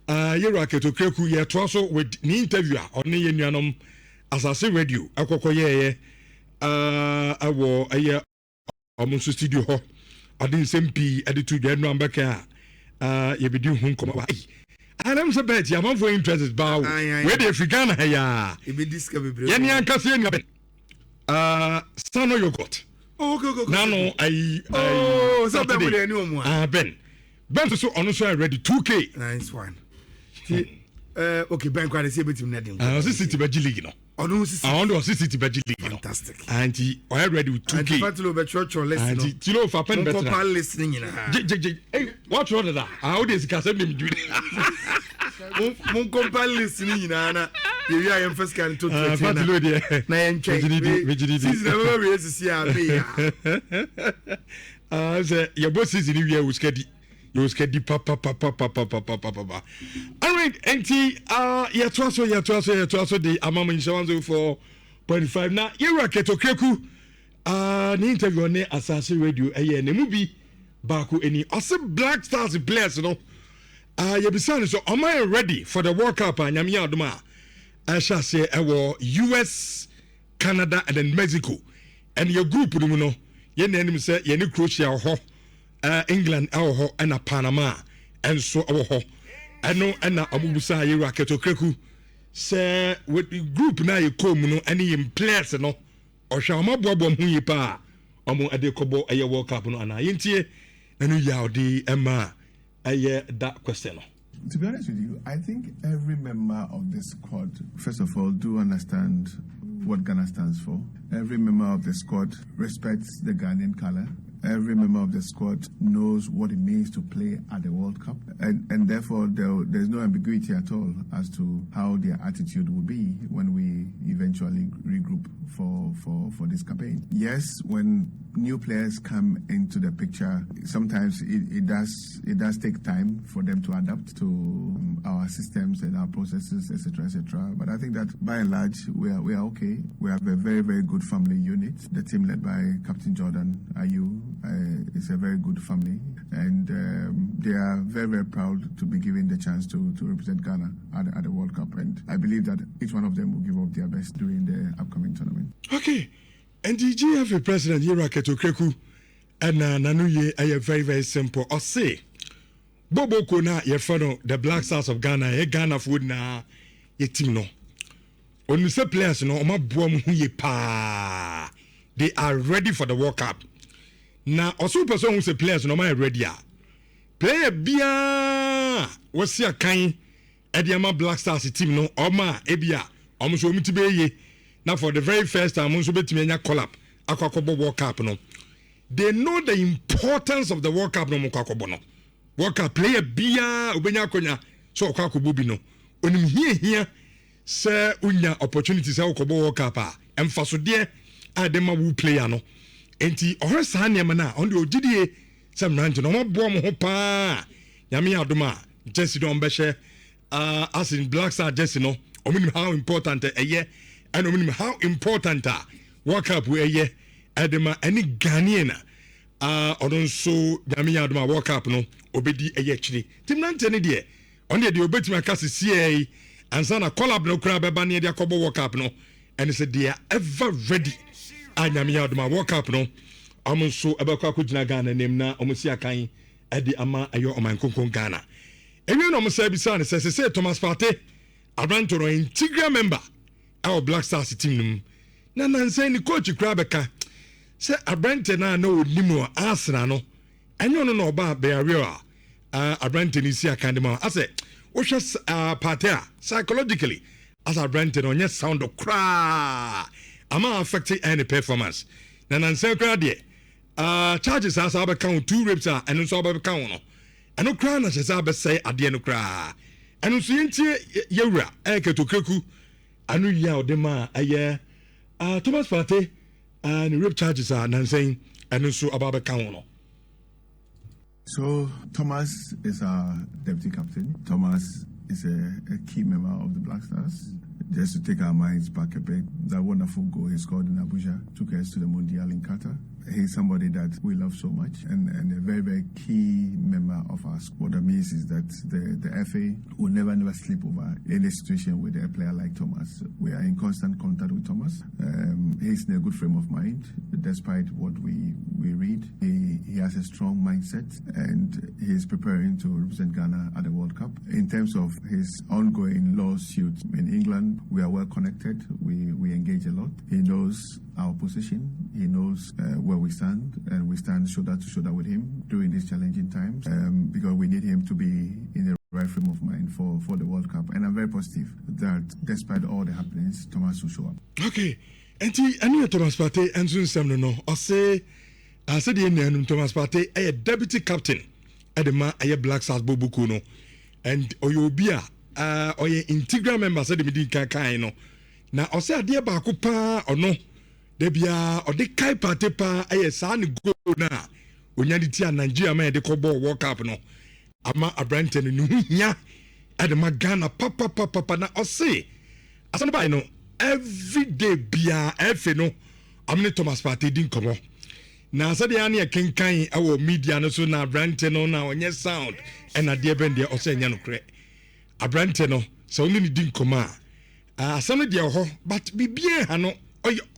Yera Ketokreku ye twaso with ni interviewer on ni nuanom asase radio akokoye awo aye omunso studio ho ade nsempi ade to dwa no ambeka ye bedi hu nkoma and I'm so bet you am for interested ba where the African ya e be discover bre ye ni ankase ye ben Sano yogurt okay nano so be we any omo ben so ono so ready 2k nice one okay ben kwade say betim na dem City Baji League no Odun City Baji League no fantastic and he already with 2k and fatlo be church or listen and kilo for pen better papa listening na hey what order that how dey sika say dem do mon compare listening na you are first can to fatlo dey na yen check season never we see abi ya say your boss season we was skedi you skedi papa. All right, enti ya twaso the amama insurance 4.5 na Yera Ketokreku ni interview ne asase radio ne mu bi baako eni ose Black Stars players no ya bisan so am I ready for the World Cup anyame adoma shase ewo US, Canada and then Mexico and your group no no ye na enim say ye ni Croatia ho England ho and Panama and so ho eno na abubusa Yera Ketokreku say with the group na ye kom no any in players no ohwa amaboabo hu yi pa omo ade kobo eye World Cup no ana yentie enu yaudi ema eye that question no. To be honest with you, I think every member of the squad, first of all, do understand what Ghana stands for. Every member of the squad respects the Ghanaian color. Every member of the squad knows what it means to play at the World Cup. And therefore, there's no ambiguity at all as to how their attitude will be when we eventually regroup for this campaign. Yes, when new players come into the picture, sometimes it does take time for them to adapt to our systems and our processes, etc., etc. But I think that by and large, we are okay. We have a very, very good family unit. The team led by Captain Jordan Ayew is a very good family, and they are very, very proud to be given the chance to represent Ghana at the World Cup. And I believe that each one of them will give up their best during the upcoming tournament. Okay. And the GFA President Yera Ketokreku and Nanuye are very, very simple. Or say, Bobo Kona, ye follow the Black Stars of Ghana, ye Ghana food na ye team no. Only say players no, oma buom hu ye pa. They are ready for the World Cup. Now, also person who say players no ma ready. Player bia was see a kind Ediama Black Stars team no, oma ebia, omuso omitibe ye. Now, for the very first time, collab, World Cup, no. They know the importance of the World Cup, no. World Cup player bia ubenya konya so okakobobi no. Onim here say unya opportunities say okobo World Cup emfaso de adema wu player no. Enti ohesa na na on the ogidie sam range no mo bo mo ho pa. Nyame adoma Jesse don behye as in Black Star Jesse no. Ominim how important eye and I how important World Cup we ye adema any Ghanaian odon so nyame adoma World Cup no obedi eye chiri tim nante ne de on de obetimi akase CA ansa na collab no kura beba ne de akobo World Cup no and say they are ever ready anyame adoma World Cup no am so ebekwa kugina Ghana nem na omusi akan edi ama ayo omankonkon Ghana ewe no mo say bisa ne say Thomas Partey Abrantoro integral member our Black Stars team na nanse ni coach Krabeka say Abrante na onimu Arsenal no enyo no no ba be arewa Abrante ni si akandema ase wo hwe Partey psychologically as Abrante no nya sound cry ama affecting any performance na nanse kra de charges as aba count 2 rapes and so aba count no eno kra na se aba say ade no kra eno so yentie Yera Ketokreku anu ya odema aye Thomas Partey and rape charges are saying and so about count. So Thomas is our deputy captain. Thomas is a key member of the Black Stars. Just to take our minds back a bit, that wonderful goal he scored in Abuja took us to the Mundial in Qatar. he's somebody that we love so much and a very, very key member of our squad. What that means is that the FA will never sleep over any situation with a player like Thomas. We are in constant contact with Thomas. He's in a good frame of mind, despite what we read. He has a strong mindset and he's preparing to represent Ghana at the World Cup. In terms of his ongoing lawsuit in England, we are well connected. We engage a lot. He knows our position. He knows where we stand, and we stand shoulder to shoulder with him during these challenging times because we need him to be in the right frame of mind for the World Cup. And I'm very positive that despite all the happenings, Thomas will show up. Okay. And any Thomas Partey and soon some no. I said the name Thomas Partey, a deputy captain at the man a Black Stars Bobuku no, and Oyobia or integral member said the meeting no. Now I say dear Bakupa or no. Debia or the Kai Partey pa a san go na Unyaditi and Nhyira man de Kobo World Cup no. Ama Abranten no nya at the Magana papa na or say as I know every day bia every no amne Thomas Partey din komo. Na so de ane kenkan our media no so na Abranten no na onye sound and na de ben de o say nya no kre. Abranten no so only din koma. Asano de ho but bibia ha no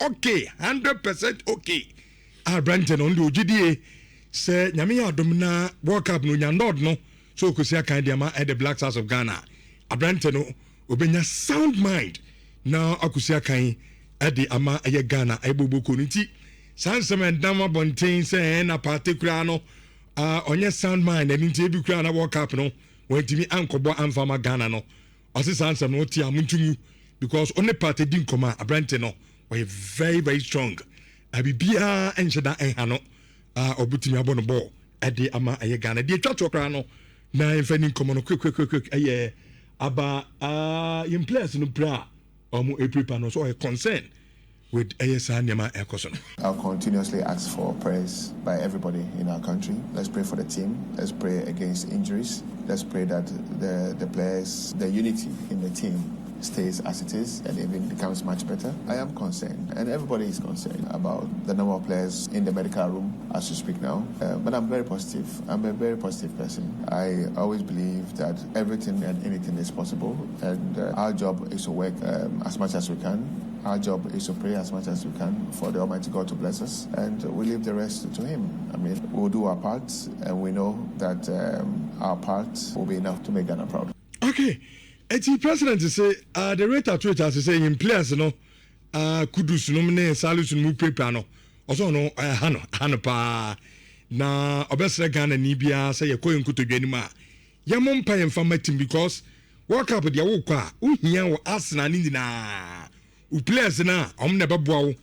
okay, 100% okay. Abranten on the OGDA say Nyame adom na World Cup no nya nod no so kosia kan dia ma at the Black Stars of Ghana. Abranten no obenya sound mind na akosia kan at the ama aye Ghana ayeboboko nti sansem ndama bonten say na particular no onye sound mind and nti ebi kura na World Cup no wantimi ankobo amfama Ghana no osi sansem no ti amuntumu because only party din koma Abranten no we very, very strong. Abibia and Shada and Hano obutimi abono ball at the ama aye Ghana. The chat no na infending common quick aye aba in place no bra omo epripa no so a concern with ASA Nyama Ekoson. I'll continuously ask for prayers by everybody in our country. Let's pray for the team. Let's pray against injuries. Let's pray that the players, the unity in the team stays as it is and even becomes much better. I am concerned, and everybody is concerned about the number of players in the medical room as we speak now. But I'm very positive. I'm a very positive person. I always believe that everything and anything is possible, and our job is to work as much as we can. Our job is to pray as much as we can for the Almighty God to bless us, and we leave the rest to Him. I mean, we'll do our part, and we know that our part will be enough to make Ghana proud. Okay. The president say the rate at which as say in players no kudus no ne salus no paper no also no hano pa na obesre Ghana ni bia say ye koyin kutodwani ma ye mompa ye mfama team because World Cup dia wo kwa uhia wo Arsenal ni na u players na omne beboa wo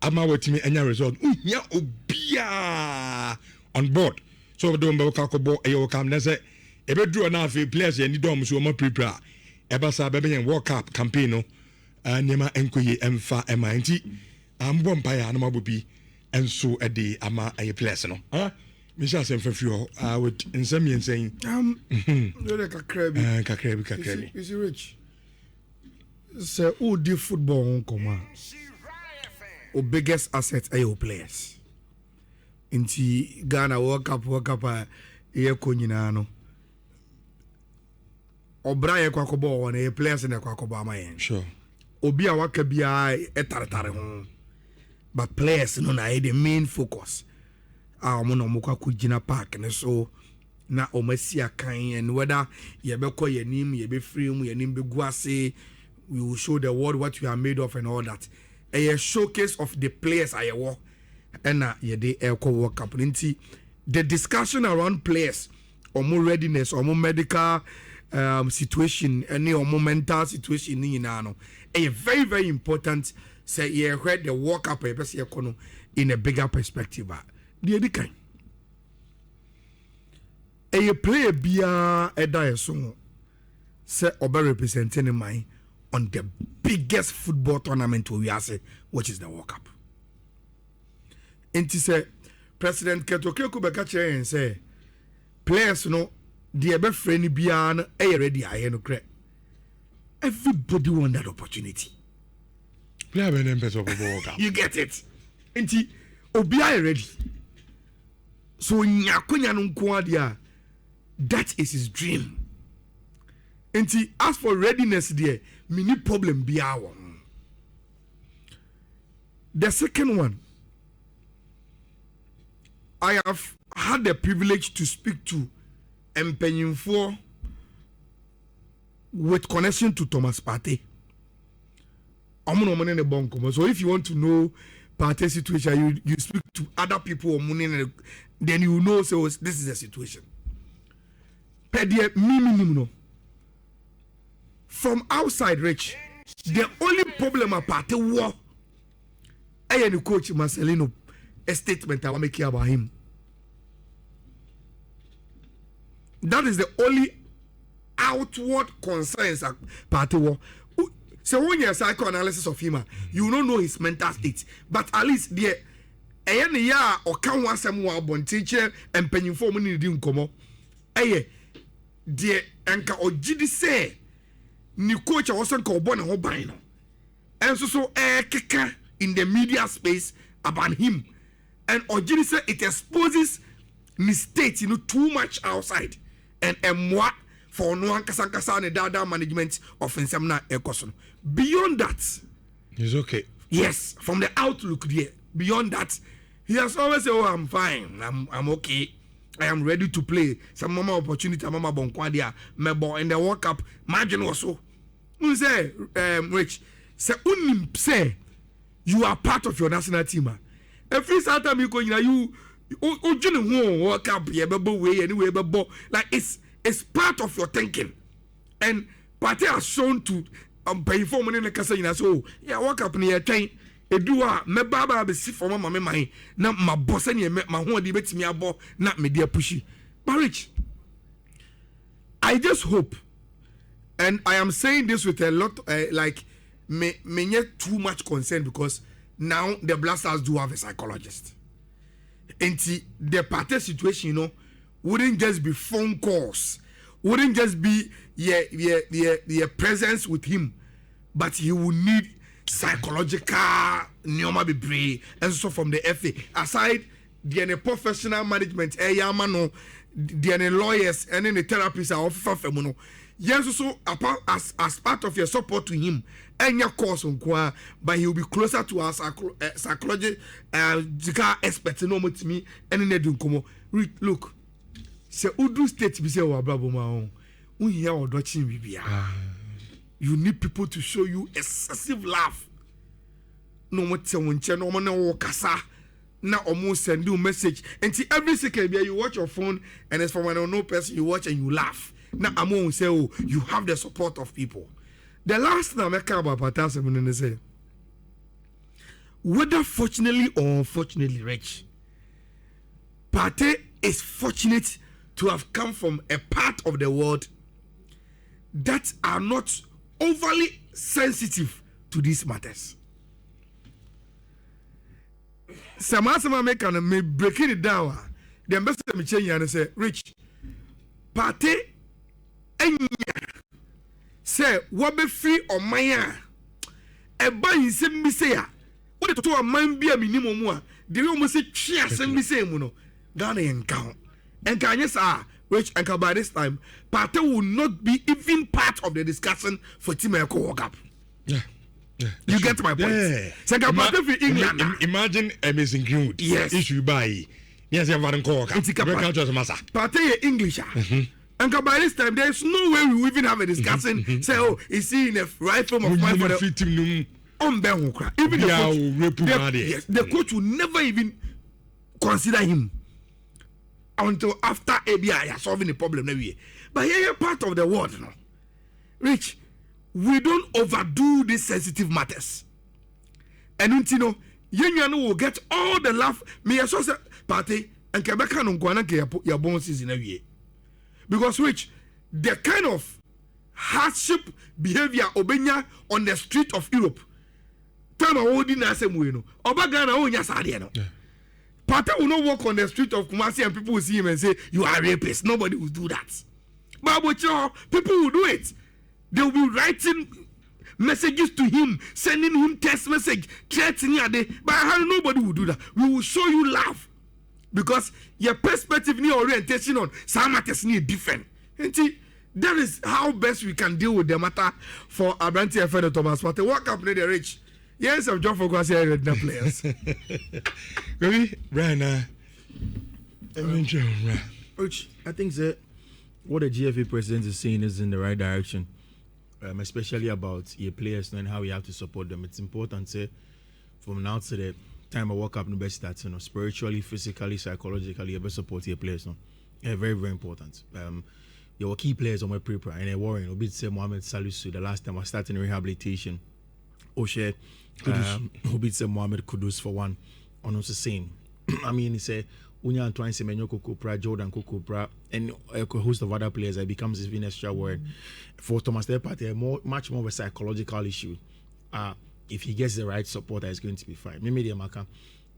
ama watimi anya result uhia obia on board so do mbe ka kobo e wo kam na say ebedru na afi players ye ni dom so mo prepare Ebasa bebe World Cup campaign no nyema enkoye emfa emanti ambo mpaya na mabobi enso ede ama aye place no Misha sem fafio with nsem yensen no kakrabi is rich say who do football on koma o biggest asset are your players inti Ghana World Cup ye ko nyina no Obraya kwa kobo wona e players na kwa kobo amayen. Sure. Obi a waka bia etartare ho. But players no na the main focus. Omo no mokwa kugina park ne so na omasia kan and whether ye be ko yanim ye be free mu yanim be guase we will show the world what you are made of and all that. A showcase of the players ayewo and na ye dey Elko World Cup nti the discussion around players omo readiness omo medical situation any or mental situation ni na no a very very important say you heard the World Cup in a bigger perspective the edikan a player bia eda so say oba representing my on the biggest football tournament we are say which is the World Cup and say President Ketokreku beka che and say players no the ebe friend bian ready I no cre everybody want that opportunity. Player be name person for World Cup. You get it. Enti Obia ready. So nyakonya no nko ade that is his dream. And as for readiness there, mini problem be our. The second one, I have had the privilege to speak to Mpenyinfo with connection to Thomas Partey. So if you want to know Partey situation, you speak to other people, then you know, so this is the situation. From outside, Rich, the only problem about Partey war, the coach Marcelino, a statement I want to make about him. That is the only outward concerns Partey war. So when you psychoanalysis of him, you don't know his mental state. But at least the ya or can want someone born teacher and penny for money didn't come. The anka or GD say new coach wasn't called born a whole and so keka in the media space about him. And Ojiri say it exposes mistakes, too much outside. And moi for no one kasankasa and dada management of Nsemna Ekoson. Beyond that, it's okay. Yes, from the outlook there. Beyond that, he has always said, "Oh, I'm fine. I'm okay. I am ready to play. Some mama opportunity, mama bonkwadia, mebo in the World Cup. Imagine also. You say, Rich, say you are part of your national team. Every time you go, you World Cup, anyway, like it's part of your thinking. And Partey has shown to pay for money in the casa, so yeah, World Cup near train. Edua me baba be si for mama me man na ma boss any ma ho de betimi abo na me dia pushy. But Rich, I just hope, and I am saying this with a lot like me get too much concern because now the Black Stars do have a psychologist. And the Partey situation, wouldn't just be phone calls, wouldn't just be your presence with him, but he would need psychological neoma bebree and so from the FA aside the professional management mano the lawyers and then the therapists are offer yes so as part of your support to him and your course but he will be closer to our psychological experts no more to me and then do come look say udu state be say wa brabo ma on here or dodging bibia. You need people to show you excessive love. No matter when no man no kasa na almost send you message. And see every second you watch your phone and it's from an unknown person you watch and you laugh. Now I'm going to say, oh, you have the support of people. The last thing I care about Partey is say, whether fortunately or unfortunately rich, Partey is fortunate to have come from a part of the world that are not overly sensitive to these matters. Some make me breaking it down. The ambassador me change and say, Rich, Partey enya say what be free or maya. E ba yin me say ya. What to a man be a minimum one. The almost say chia send me say muno. Ghana and count. And can you say Rich, and by this time, Partey will not be even part of the discussion for Team Eko World Cup. Yeah. You get my point. Yeah. So Partey for England. Imagine Amazing Greenwood. Yes. Issue by yes, you have World Cup. Partey English. And by this time, there's no way we will even have a discussion. Say, oh, is he in a right frame of mind for the even the coach will never even consider him until after ABI solving the problem. But here part of the world, Rich, we don't overdo these sensitive matters. And you will get all the love. Me as well Partey and Quebec and Guana your bonuses in a year. Because Rich, the kind of hardship behavior Obenya on the street of Europe. Time holding us a way, no. Obagana on your side, no. Partey will not walk on the street of Kumasi and people will see him and say, you are a rapist. Nobody will do that. But people will do it. They will be writing messages to him, sending him text message, threatening ade. But how nobody will do that? We will show you love because your perspective, your orientation on some matters need different. And that is how best we can deal with the matter for Abranti and Thomas Partey. What company they reach? Yes, I'm John Focus here with the players. Maybe right now. I think that what the GFA president is saying is in the right direction, especially about your players and how we have to support them. It's important to, from now to the time I walk up the best that spiritually, physically, psychologically, you best support your players. Very, very important. Your key players on my paper and they're worrying. Obi say Mohamed Salisu the last time I started in rehabilitation. Oshe Obi say Mohamed Kudus for one. On also saying, I mean, he said. Unya Antoine Semenyo Kokopra, Jordan Kokopra, and a host of other players, it becomes even extra word. For Thomas Partey, much more of a psychological issue. If he gets the right support, it's going to be fine. Maybe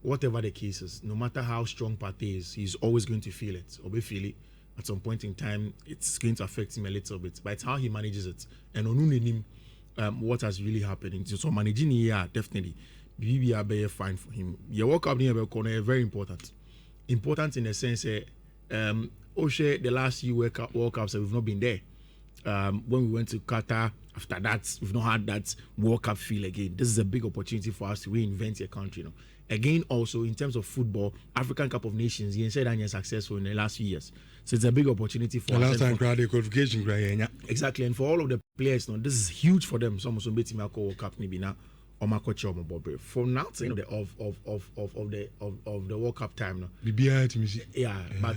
whatever the case is, no matter how strong Partey is, he's always going to feel it, or be feel it. At some point in time, it's going to affect him a little bit. But it's how he manages it. And on him, what has really happened. So managing here, definitely, be fine for him. Your World Cup is very important. Important in the sense Oshe, the last few World Cups we've not been there. When we went to Qatar, after that we've not had that World Cup feel again. This is a big opportunity for us to reinvent your country. Again, also in terms of football, African Cup of Nations, you said that you're successful in the last few years. So it's a big opportunity for us. Last time qualification, exactly, and for all of the players, this is huge for them. Some also beating World Cup maybe now. From now to of the World Cup time now. But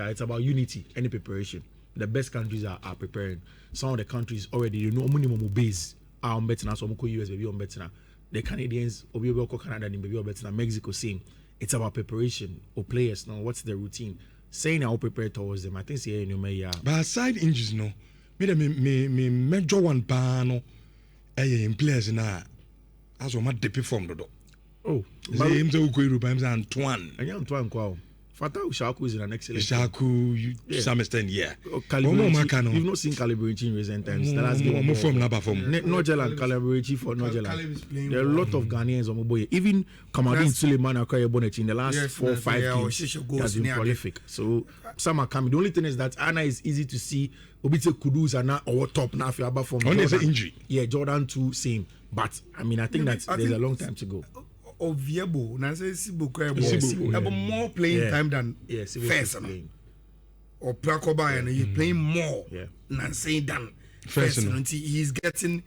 it's about unity and preparation. The best countries are preparing. Some of the countries already minimum base are on better now. Some US baby on better now. The Canadians Canada baby on better now. Mexico same. It's about preparation of players now. What's the routine? Saying how prepared towards them. I think but aside injuries me major one pan in players now. As my depi form do. Oh, him to go Europe Antoine. And Antoine Kwao. Fatah Shaku is an excellent. Shaku, some extent, yeah. You've not seen Calibrating in recent times. The last game more form, number form. Nogel and Calibrating for Nogel. There are a lot of Ghanaians on Moboye. Even Kamadin Suleiman Akoya Bonnet in the last 4-5 games has been prolific. So some are coming. The only thing is that Anna is easy to see. Obite Kudus are now our top now. If you are from only the injury. Yeah, Jordan too same. But I mean, I think that there's a long time to go. Oviebo, have more playing time than first. Or Prakoba, and he's playing more than first. He's getting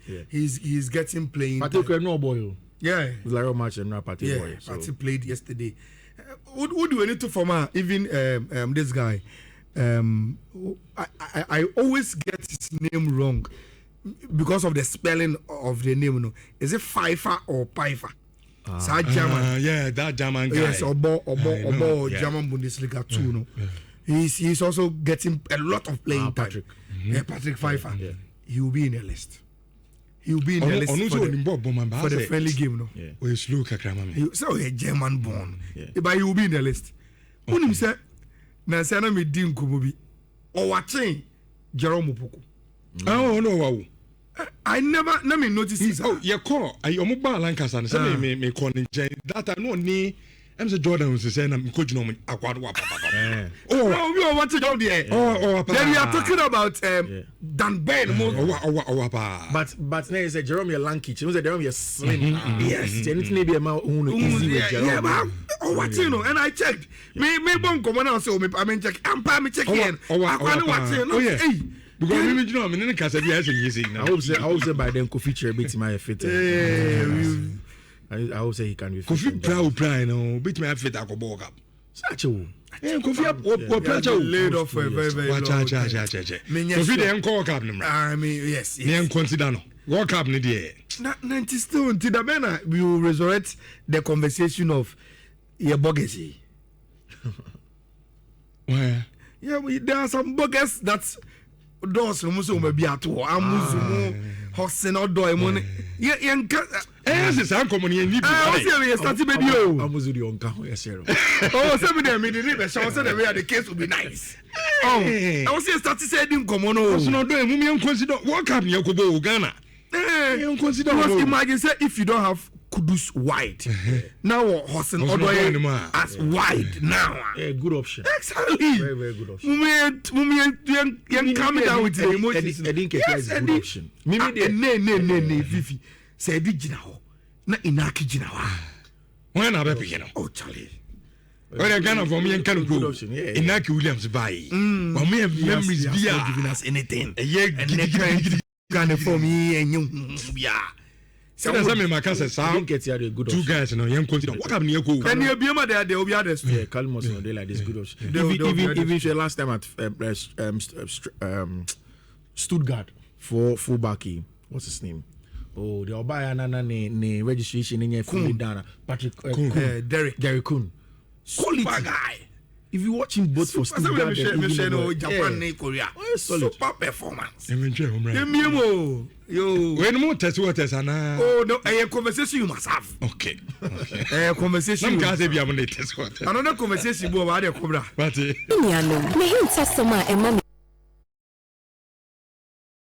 playing. Partey no boy. Yeah, Laro match and not Partey boy. Partey played yesterday. What do we need to form? Even this guy. I always get his name wrong. Because of the spelling of the name, is it Fifa or Pifa? German. Yeah, that German guy. Yes, Obo German Bundesliga too. He's also getting a lot of playing time. Patrick Fifa. Yeah. He will be in the list. He will be in the list for the friendly game. So a German born, but he will be in the list. When him say, "Nansana me dim kububi," or watching Jerome Opoku. Oh no! Wow. I never noticed this. Oh, you call. I mobile Lancaster. Say me call that I know ni. I'm say Jordan was saying I'm coaching on Aquadwa. Oh, no, we are watching out there. Oh, then we are talking about Dan Ben. But now you say Jerome Lankic. You say Jerome slim. Yes, anything maybe a man who easy with Jerome. Yeah, but what you know? And I checked. Me bon come on so me. I mean check. I'm check in. Oh yeah. Because we you know I'm in the case be as you say now. I hope say by then Kofi feature bit my fit. I hope say he can be fit. Kofi proud no bit my fit akobok up. Sacho. Kofi laid off for a very long time. Kofi dey call cap no. I mean yes. Me consider no. World Cup ni there. 90 still until the man we will resurrect the conversation of your bogus. Why? Yeah, there are some bogus that's doors no so be at all. Amuzumu hosin odo money. Yeah, yes, I'm coming here. I was starting baby. Amuzu the onka yesero. Oh, some of them in the show said the case would be nice. Oh, I was starting saying come on. So no do me consider World Cup ni Yakubo Ghana. consider because imagine say if you don't have Kudus wide, now Hossein Odoye as wide now. Yeah, good option. Exactly. Very, very good option. You calm down with the emotions. I didn't get a good option. Ne, Fifi. Say Eddie Jinaho. Na Inaki Jinawa. When I be picking up. Oh, Charlie. When I can for me and can go. Inaki Williams buy. But me have memories giving us anything. Can for me and you. Yeah. So that's my cousin. I didn't get a good option. Two guys, young continue. What happened here? And you'll be there, they'll be others. Yeah, Calmos, they like this good option. Even last time at Stuttgart for fullback, what's his name? Oh, the Obaya Nana registration in your Dana Patrick Derek Kuhn. Quality guy. If you watch him both for Stuttgart, Japan, Korea, super performance. Yo, when more test waters and oh no, a conversation you must have. Okay. A conversation. Some guys be able to test water. Another conversation about the cobra. But me him test some